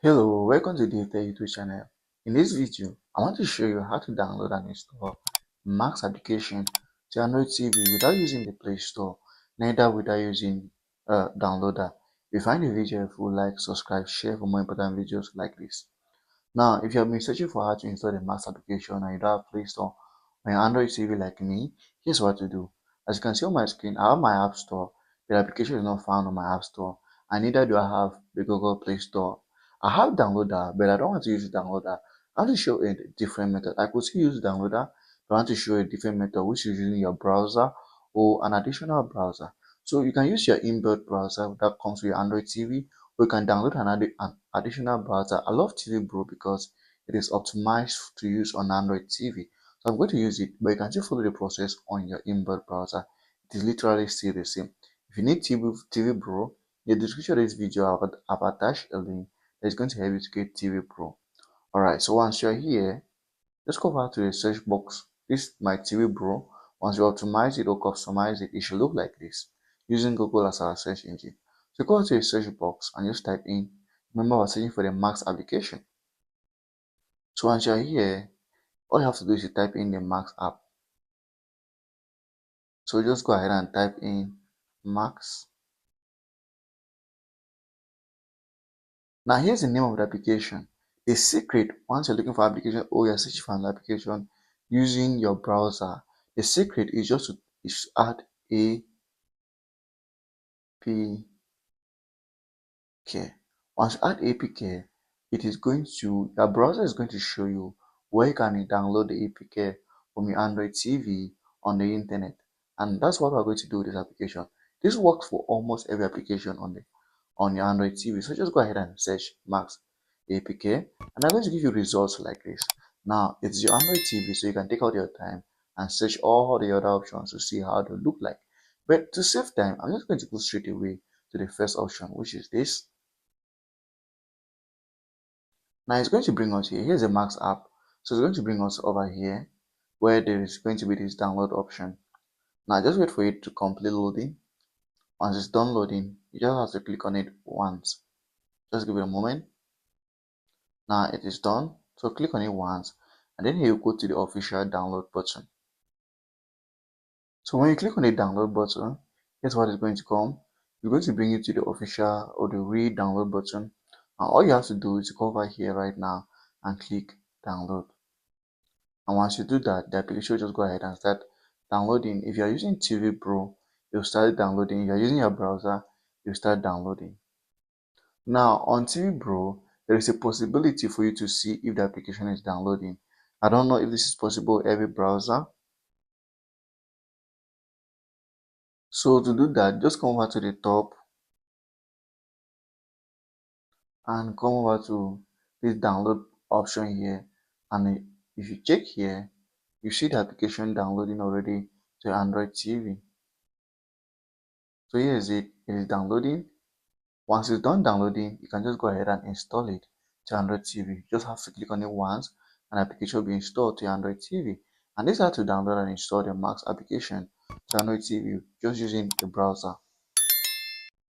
Hello, welcome to DaveTech YouTube channel. In this video, I want to show you how to download and install Max application to Android TV without using the Play Store, neither without using downloader. If you find the video helpful, like, subscribe, share for more important videos like this. Now, if you have been searching for how to install the Max application and you don't have Play Store on your Android TV like me, here's what to do. As you can see on my screen, I have my App Store. The application is not found on my App Store, and neither do I have the Google Play Store. I have downloader, but I don't want to use downloader. I want to show a different method. I could still use downloader, but I want to show a different method, which is using your browser or an additional browser. So you can use your inbuilt browser that comes with your Android TV, we can download an additional browser. I love TV Bro because it is optimized to use on Android TV. So I'm going to use it, but you can still follow the process on your inbuilt browser. It is literally still the same. If you need TV Bro, in the description of this video, I've attached a link that is going to help you to get TV Pro. Alright, so once you're here, just go back to the search box. This is my TV Bro. Once you optimize it or customize it, it should look like this, using Google as our search engine. So go to the search box and just type in, remember we're searching for the Max application. So once you're here, all you have to do is to type in the Max app. So just go ahead and type in Max. Now here's the name of the application. The secret, once you're looking for application or you're searching for an application using your browser, the secret is just to add APK. Once you add APK, it is going to, your browser is going to show you where you can download the APK from your Android TV on the internet. And that's what we're going to do with this application. This works for almost every application on your Android TV. So just go ahead and search Max APK, and I'm going to give you results like this. Now it's your Android TV, so you can take out your time and search all the other options to see how they look like. But to save time, I'm just going to go straight away to the first option, which is this. Now it's going to bring us here. Here's the Max app. So it's going to bring us over here where there is going to be this download option. Now just wait for it to complete loading. Once it's done loading, you just have to click on it once. Just give it a moment. Now it is done. So click on it once, and then here you go to the official download button. So when you click on the download button, here's what is going to come. It's going to bring you to the official or the real download button. And all you have to do is to go over here right now and click download. And once you do that, the application will just go ahead and start downloading. If you are using TV Pro, you'll start downloading. If you are using your browser, you'll start downloading. Now on TV Pro, there is a possibility for you to see if the application is downloading. I don't know if this is possible every browser. So to do that, just come over to the top and come over to this download option here, and if you check here, you see the application downloading already to Android TV. So here is it is downloading. Once it's done downloading, you can just go ahead and install it to Android TV. You just have to click on it once, and the application will be installed to Android TV. And this is how to download and install the Max application to Android TV just using the browser.